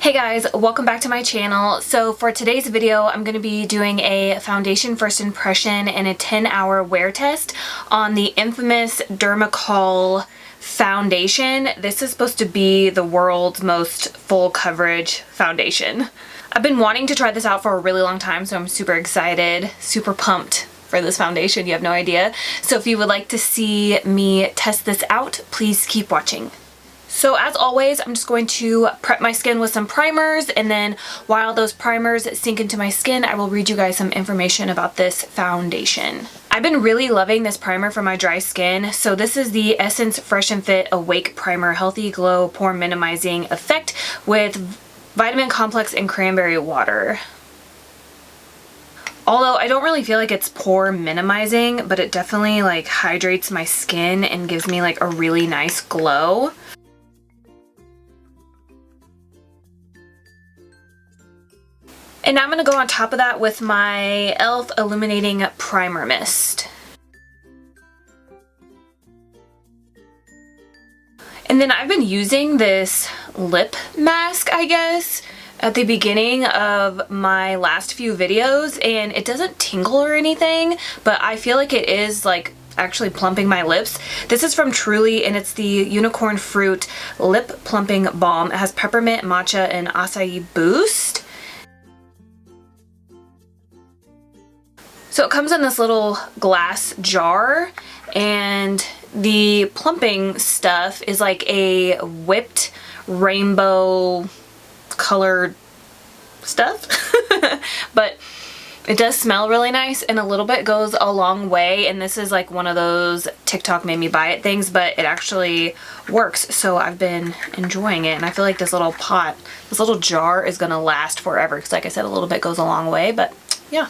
Hey guys, welcome back to my channel. So for today's video, I'm going to be doing a foundation first impression and a 10-hour wear test on the infamous Dermacol foundation. This is supposed to be the world's most full coverage foundation. I've been wanting to try this out for a really long time, so I'm super excited, super pumped for this foundation. You have no idea. So if you would like to see me test this out, please keep watching. So as always, I'm just going to prep my skin with some primers, and then while those primers sink into my skin, I will read you guys some information about this foundation. I've been really loving this primer for my dry skin. So this is the Essence Fresh and Fit Awake Primer, Healthy Glow Pore Minimizing Effect with Vitamin Complex and Cranberry Water. Although I don't really feel like it's pore minimizing, but it definitely like hydrates my skin and gives me like a really nice glow. And now I'm going to go on top of that with my e.l.f. Illuminating Primer Mist. And then I've been using this lip mask, I guess, at the beginning of my last few videos, and it doesn't tingle or anything, but I feel like it is like actually plumping my lips. This is from Truly, and it's the Unicorn Fruit Lip Plumping Balm. It has peppermint, matcha, and acai boost. So it comes in this little glass jar, and the plumping stuff is like a whipped rainbow colored stuff. But it does smell really nice, and a little bit goes a long way, and this is like one of those TikTok made me buy it things, but it actually works, so I've been enjoying it. And I feel like this little pot, this little jar is gonna last forever, because like I said, a little bit goes a long way. But yeah.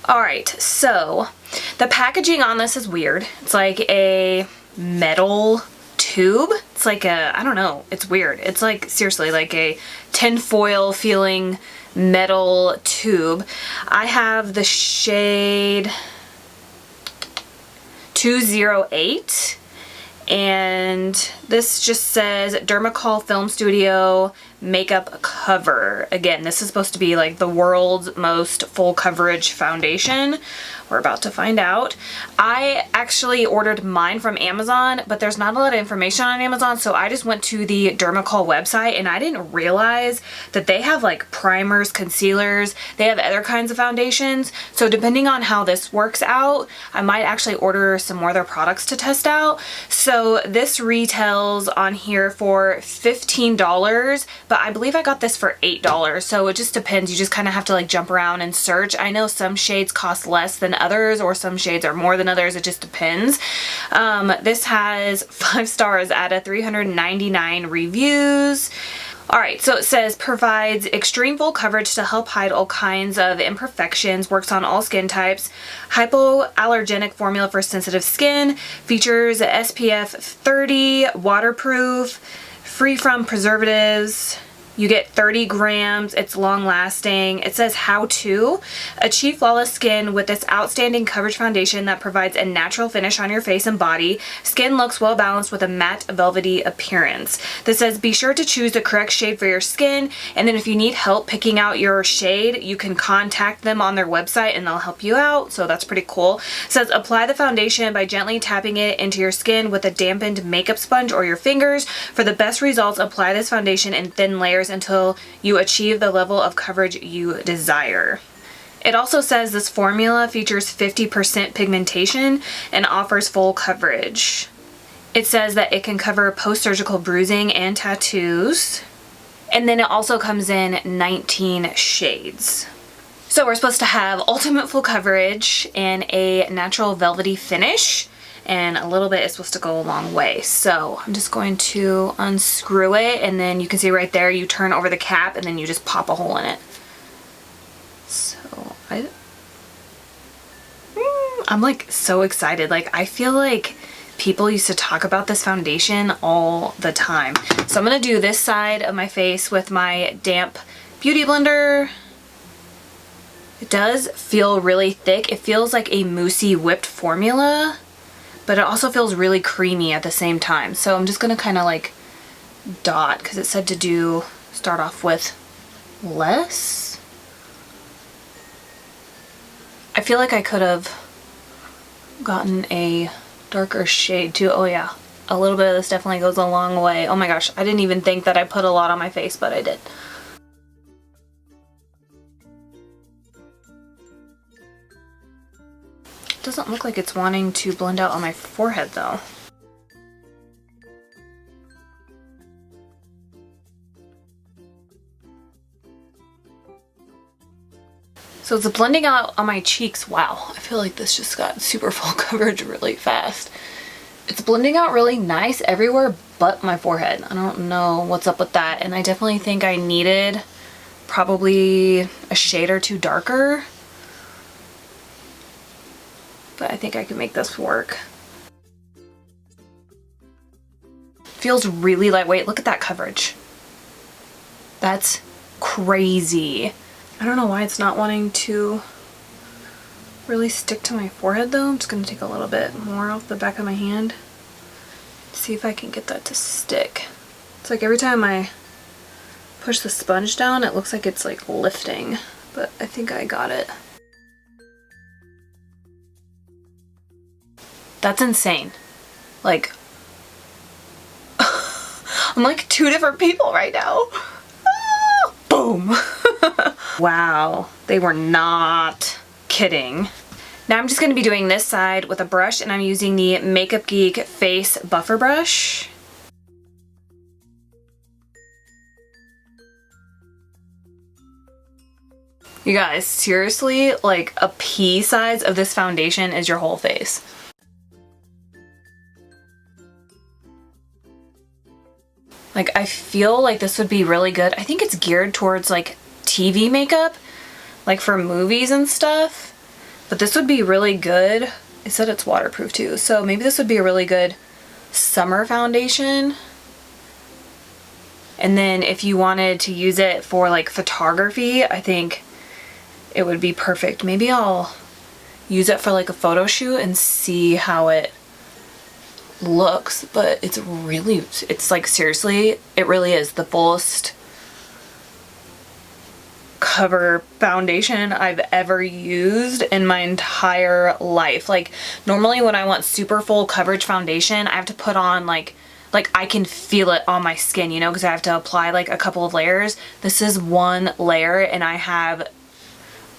Alright, so the packaging on this is weird. It's like a metal tube. It's like a, I don't know, it's weird. It's like, seriously, like a tinfoil feeling metal tube. I have the shade 208, and this just says Dermacol Film Studio Makeup Cover. Again, this is supposed to be like the world's most full coverage foundation. We're about to find out. I actually ordered mine from Amazon, but there's not a lot of information on Amazon, so I just went to the Dermacol website, and I didn't realize that they have like primers, concealers, they have other kinds of foundations. So depending on how this works out, I might actually order some more of their products to test out. So this retails on here for $15, but I believe I got this for $8. So it just depends. You just kind of have to like jump around and search. I know some shades cost less than others, or some shades are more than others. It just depends. This has 5 stars out of 399 reviews. Alright, so it says provides extreme full coverage to help hide all kinds of imperfections, works on all skin types, hypoallergenic formula for sensitive skin, features SPF 30, waterproof, free from preservatives. You get 30 grams, it's long lasting. It says how to achieve flawless skin with this outstanding coverage foundation that provides a natural finish on your face and body. Skin looks well balanced with a matte velvety appearance. This says be sure to choose the correct shade for your skin, and then if you need help picking out your shade, you can contact them on their website and they'll help you out. So that's pretty cool. It says apply the foundation by gently tapping it into your skin with a dampened makeup sponge or your fingers. For the best results, apply this foundation in thin layers until you achieve the level of coverage you desire. It also says this formula features 50% pigmentation and offers full coverage. It says that it can cover post-surgical bruising and tattoos. And then it also comes in 19 shades. So we're supposed to have ultimate full coverage and a natural velvety finish, and a little bit is supposed to go a long way. So I'm just going to unscrew it, and then you can see right there, you turn over the cap and then you just pop a hole in it. So I'm like so excited. Like I feel like people used to talk about this foundation all the time. So I'm gonna do this side of my face with my damp beauty blender. It does feel really thick. It feels like a moussey whipped formula, but it also feels really creamy at the same time. So I'm just gonna kind of like dot, because it said to do start off with less. I feel like I could have gotten a darker shade too. Oh yeah, a little bit of this definitely goes a long way. Oh my gosh, I didn't even think that I put a lot on my face, but I did. It doesn't look like it's wanting to blend out on my forehead though. So it's blending out on my cheeks. Wow, I feel like this just got super full coverage really fast. It's blending out really nice everywhere but my forehead. I don't know what's up with that, and I definitely think I needed probably a shade or two darker. But I think I can make this work. Feels really lightweight. Look at that coverage. That's crazy. I don't know why it's not wanting to really stick to my forehead though. I'm just going to take a little bit more off the back of my hand. See if I can get that to stick. It's like every time I push the sponge down, it looks like it's like lifting, but I think I got it. That's insane. Like, I'm like two different people right now. Ah, boom. Wow, they were not kidding. Now I'm just going to be doing this side with a brush, and I'm using the Makeup Geek Face Buffer Brush. You guys, seriously, like a pea size of this foundation is your whole face. Like, I feel like this would be really good. I think it's geared towards like TV makeup, like for movies and stuff. But this would be really good. It said it's waterproof too, so maybe this would be a really good summer foundation. And then if you wanted to use it for like photography, I think it would be perfect. Maybe I'll use it for like a photo shoot and see how it looks. But it's really, it's like seriously, it really is the fullest cover foundation I've ever used in my entire life. Like normally when I want super full coverage foundation, I have to put on like I can feel it on my skin, you know, because I have to apply like a couple of layers. This is one layer and I have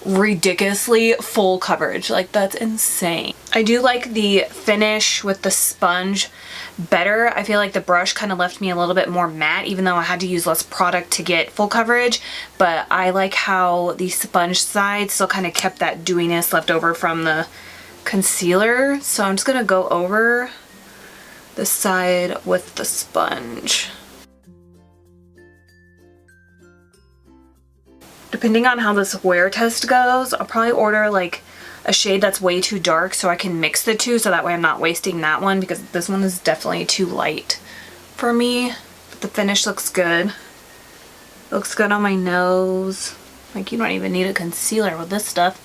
ridiculously full coverage. Like, that's insane. I do like the finish with the sponge better. I feel like the brush kind of left me a little bit more matte, even though I had to use less product to get full coverage. But I like how the sponge side still kind of kept that dewiness left over from the concealer. So I'm just gonna go over the side with the sponge. Depending on how this wear test goes, I'll probably order like a shade that's way too dark so I can mix the two, so that way I'm not wasting that one, because this one is definitely too light for me. But the finish looks good. Looks good on my nose. Like, you don't even need a concealer with this stuff.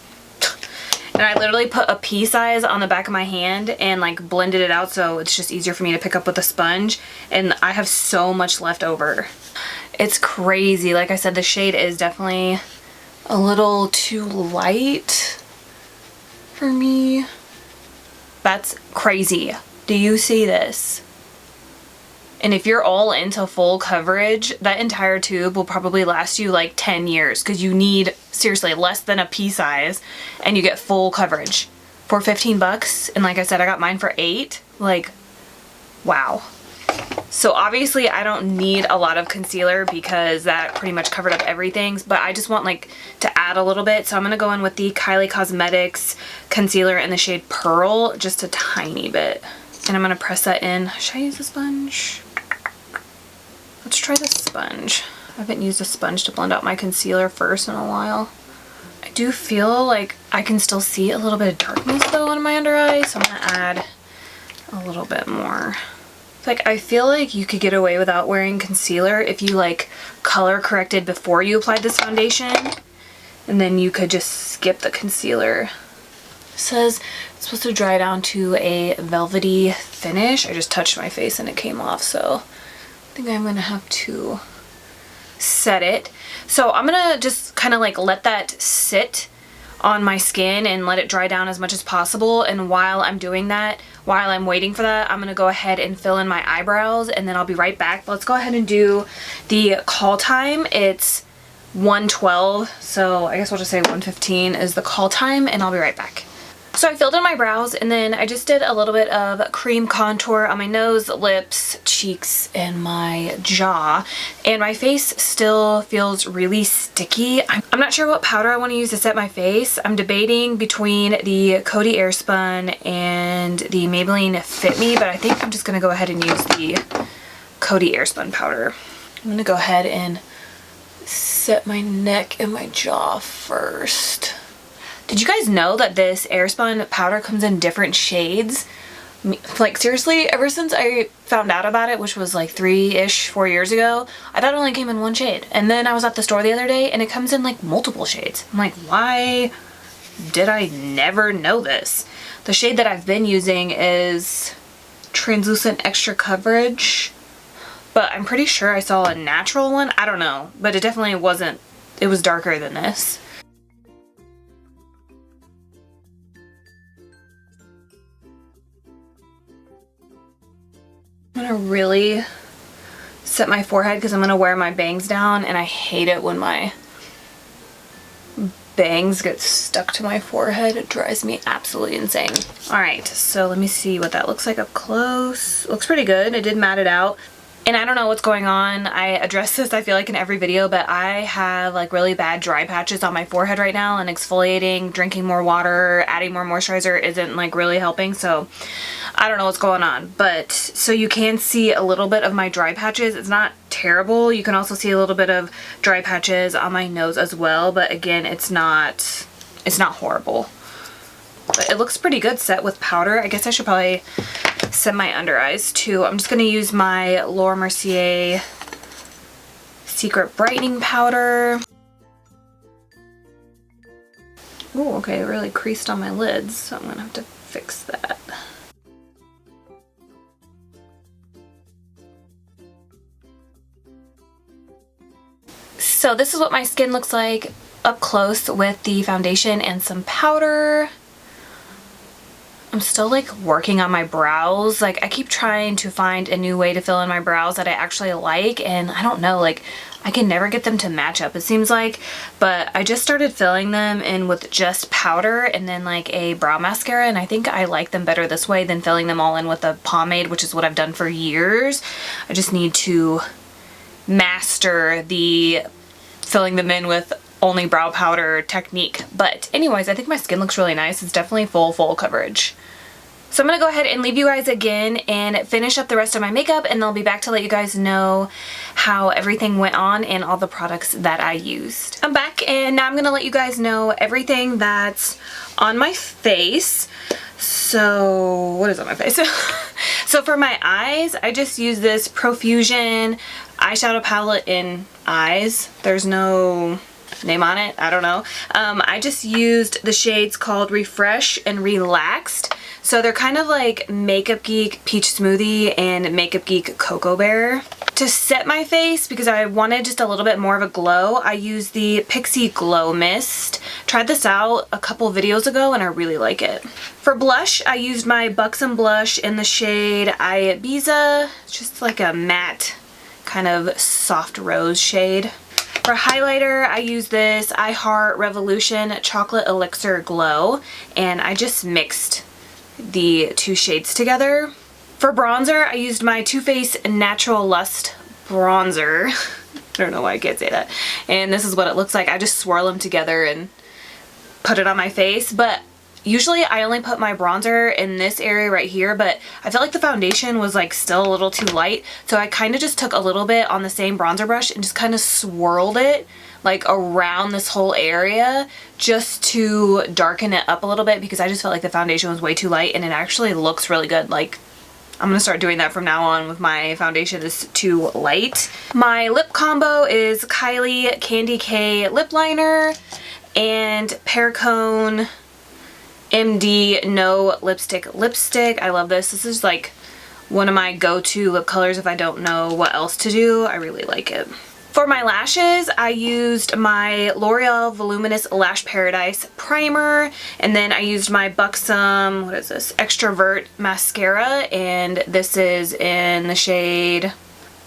And I literally put a pea size on the back of my hand and like blended it out so it's just easier for me to pick up with a sponge. And I have so much left over. It's crazy. Like I said, the shade is definitely a little too light for me. That's crazy. Do you see this? And if you're all into full coverage, that entire tube will probably last you like 10 years because you need, seriously, less than a pea size and you get full coverage for 15 bucks. And like I said, I got mine for $8. Like, wow. So obviously I don't need a lot of concealer because that pretty much covered up everything, but I just want like to add a little bit. So I'm going to go in with the Kylie Cosmetics concealer in the shade Pearl, just a tiny bit. And I'm going to press that in. Should I use a sponge? Let's try the sponge. I haven't used a sponge to blend out my concealer first in a while. I do feel like I can still see a little bit of darkness though in my under eye, so I'm going to add a little bit more. Like, I feel like you could get away without wearing concealer if you like color corrected before you applied this foundation, and then you could just skip the concealer. It says it's supposed to dry down to a velvety finish. I just touched my face and it came off, so I think I'm gonna have to set it. So I'm gonna just kind of like let that sit on my skin and let it dry down as much as possible. And while I'm doing that, while I'm waiting for that, I'm gonna go ahead and fill in my eyebrows, and then I'll be right back. Let's go ahead and do the call time. It's 1:12, so I guess we'll just say 1:15 is the call time, and I'll be right back. So I filled in my brows, and then I just did a little bit of cream contour on my nose, lips, cheeks, and my jaw. And my face still feels really sticky. I'm not sure what powder I want to use to set my face. I'm debating between the Coty Airspun and the Maybelline Fit Me, but I think I'm just going to go ahead and use the Coty Airspun powder. I'm going to go ahead and set my neck and my jaw first. Did you guys know that this Airspun powder comes in different shades? Like seriously, ever since I found out about it, which was like 4 years ago, I thought it only came in one shade. And then I was at the store the other day and it comes in like multiple shades. I'm like, why did I never know this? The shade that I've been using is Translucent Extra Coverage, but I'm pretty sure I saw a natural one. I don't know, but it definitely wasn't, it was darker than this. I'm gonna really set my forehead because I'm gonna wear my bangs down, and I hate it when my bangs get stuck to my forehead. It drives me absolutely insane. Alright, so let me see what that looks like up close. Looks pretty good. I did mat it out. And I don't know what's going on. I address this, I feel like, in every video, but I have like really bad dry patches on my forehead right now, and exfoliating, drinking more water, adding more moisturizer isn't like really helping. So I don't know what's going on, but so you can see a little bit of my dry patches. It's not terrible. You can also see a little bit of dry patches on my nose as well, but again, it's not horrible. But it looks pretty good set with powder. I guess I should probably set my under eyes too. I'm just going to use my Laura Mercier Secret Brightening Powder. Oh, okay, it really creased on my lids, so I'm going to have to fix that. So this is what my skin looks like up close with the foundation and some powder. I'm still like working on my brows. Like I keep trying to find a new way to fill in my brows that I actually like, and I don't know, like I can never get them to match up, it seems like. But I just started filling them in with just powder and then like a brow mascara, and I think I like them better this way than filling them all in with a pomade, which is what I've done for years. I just need to master the filling them in with only brow powder technique. But anyways, I think my skin looks really nice. It's definitely full coverage. So I'm going to go ahead and leave you guys again and finish up the rest of my makeup, and I'll be back to let you guys know how everything went on and all the products that I used. I'm back, and now I'm going to let you guys know everything that's on my face. So what is on my face? So for my eyes, I just use this Profusion eyeshadow palette in Eyes. There's no name on it, I don't know. I just used the shades called Refresh and Relaxed. So they're kind of like Makeup Geek Peach Smoothie and Makeup Geek Cocoa Bear. To set my face, because I wanted just a little bit more of a glow, I used the Pixie Glow Mist. Tried this out a couple videos ago and I really like it. For blush, I used my Buxom blush in the shade Ibiza. It's just like a matte kind of soft rose shade. For highlighter, I use this I Heart Revolution Chocolate Elixir Glow, and I just mixed the two shades together. For bronzer, I used my Too Faced Natural Lust bronzer. I don't know why I can't say that. And this is what it looks like. I just swirl them together and put it on my face. But usually I only put my bronzer in this area right here, but I felt like the foundation was like still a little too light. So I kind of just took a little bit on the same bronzer brush and just kind of swirled it like around this whole area just to darken it up a little bit, because I just felt like the foundation was way too light, and it actually looks really good. Like I'm gonna start doing that from now on with my foundation is too light. My lip combo is Kylie Candy K lip liner and Perricone MD No Lipstick. I love this. This is like one of my go-to lip colors if I don't know what else to do. I really like it. For my lashes, I used my L'Oreal Voluminous Lash Paradise Primer, and then I used my Buxom, what is this, Extrovert Mascara, and this is in the shade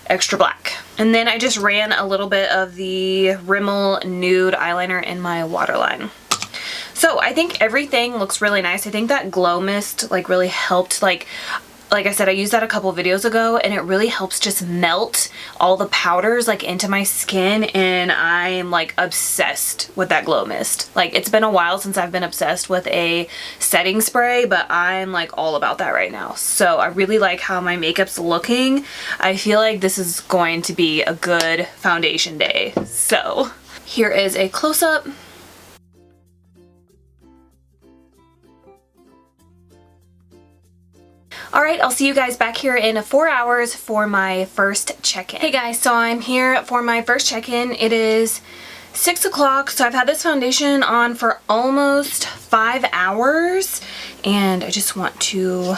Extra Black. And then I just ran a little bit of the Rimmel Nude Eyeliner in my waterline. So I think everything looks really nice. I think that glow mist like really helped, like I said, I used that a couple videos ago, and it really helps just melt all the powders like into my skin, and I'm like obsessed with that glow mist. Like, it's been a while since I've been obsessed with a setting spray, but I'm like all about that right now. So I really like how my makeup's looking. I feel like this is going to be a good foundation day. So here is a close-up. Alright, I'll see you guys back here in 4 hours for my first check-in. Hey guys, so I'm here for my first check-in. It is 6 o'clock, so I've had this foundation on for almost 5 hours, and I just want to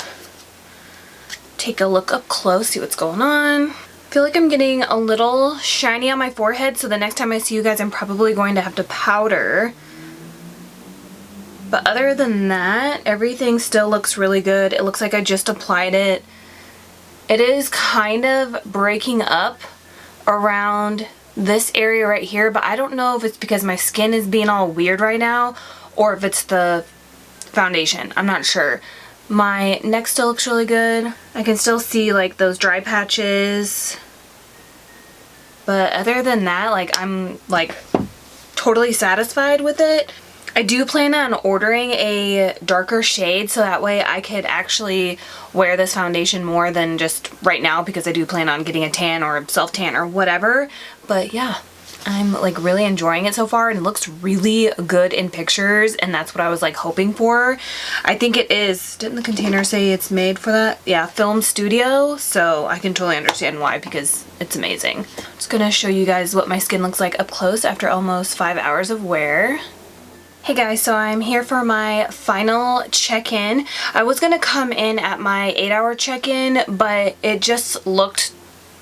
take a look up close, see what's going on. I feel like I'm getting a little shiny on my forehead, so the next time I see you guys, I'm probably going to have to powder. But other than that, everything still looks really good. It looks like I just applied it. It is kind of breaking up around this area right here, but I don't know if it's because my skin is being all weird right now or if it's the foundation. I'm not sure. My neck still looks really good. I can still see like those dry patches. But other than that, like, I'm like totally satisfied with it. I do plan on ordering a darker shade so that way I could actually wear this foundation more than just right now, because I do plan on getting a tan or a self-tan or whatever. But yeah, I'm like really enjoying it so far, and it looks really good in pictures, and that's what I was like hoping for. I think it is, didn't the container say it's made for that? Yeah, Film Studio, so I can totally understand why, because it's amazing. I'm just gonna show you guys what my skin looks like up close after almost 5 hours of wear. Hey guys, so I'm here for my final check-in. I was gonna come in at my 8-hour check-in, but it just looked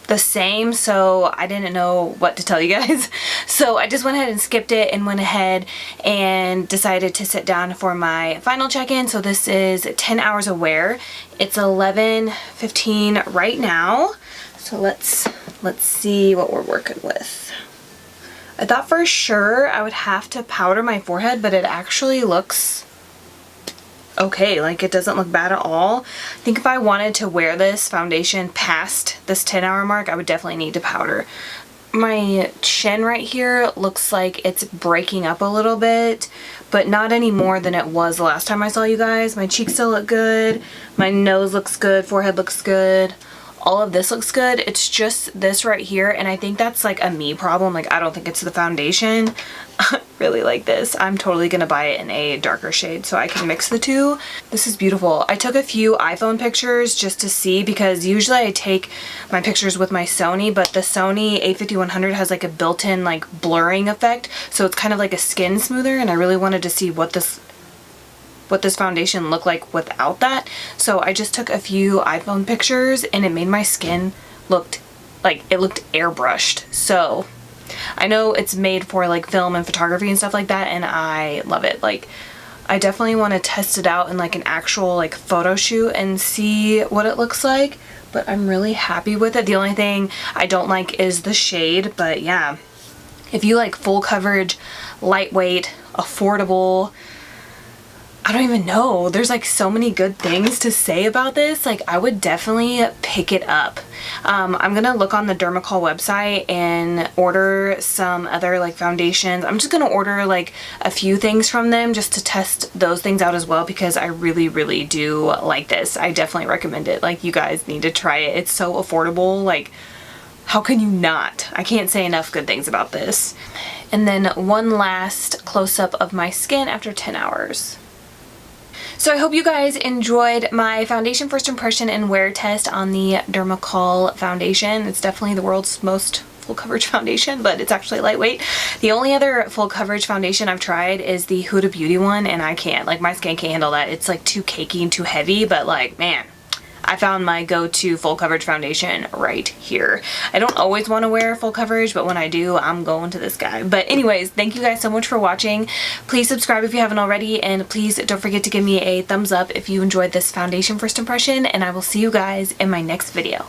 the same, so I didn't know what to tell you guys. So I just went ahead and skipped it and went ahead and decided to sit down for my final check-in. So this is 10 hours of wear. It's 11:15 right now. So let's see what we're working with. I thought for sure I would have to powder my forehead, but it actually looks okay. Like, it doesn't look bad at all. I think if I wanted to wear this foundation past this 10-hour mark, I would definitely need to powder. My chin right here looks like it's breaking up a little bit, but not any more than it was the last time I saw you guys. My cheeks still look good. My nose looks good. Forehead looks good. All of this looks good. It's just this right here, and I think that's like a me problem. Like, I don't think it's the foundation. I really like this. I'm totally gonna buy it in a darker shade so I can mix the two. This is beautiful. I took a few iPhone pictures just to see, because usually I take my pictures with my Sony, but the Sony a5100 has like a built-in like blurring effect, so it's kind of like a skin smoother, and I really wanted to see what this foundation looked like without that. So I just took a few iPhone pictures, and it made my skin looked like it looked airbrushed. So I know it's made for like film and photography and stuff like that, and I love it. Like, I definitely want to test it out in like an actual like photo shoot and see what it looks like, but I'm really happy with it. The only thing I don't like is the shade, but yeah, if you like full coverage, lightweight, affordable, I don't even know. There's like so many good things to say about this. Like, I would definitely pick it up. I'm gonna look on the Dermacol website and order some other like foundations. I'm just gonna order like a few things from them just to test those things out as well, because I really, really do like this. I definitely recommend it. Like, you guys need to try it. It's so affordable. Like, how can you not? I can't say enough good things about this. And then one last close-up of my skin after 10 hours. So I hope you guys enjoyed my foundation first impression and wear test on the Dermacol foundation. It's definitely the world's most full coverage foundation, but it's actually lightweight. The only other full coverage foundation I've tried is the Huda Beauty one, and I can't. Like, my skin can't handle that. It's like too cakey and too heavy, but like, man, I found my go-to full coverage foundation right here. I don't always want to wear full coverage, but when I do, I'm going to this guy. But anyways, thank you guys so much for watching. Please subscribe if you haven't already, and please don't forget to give me a thumbs up if you enjoyed this foundation first impression, and I will see you guys in my next video.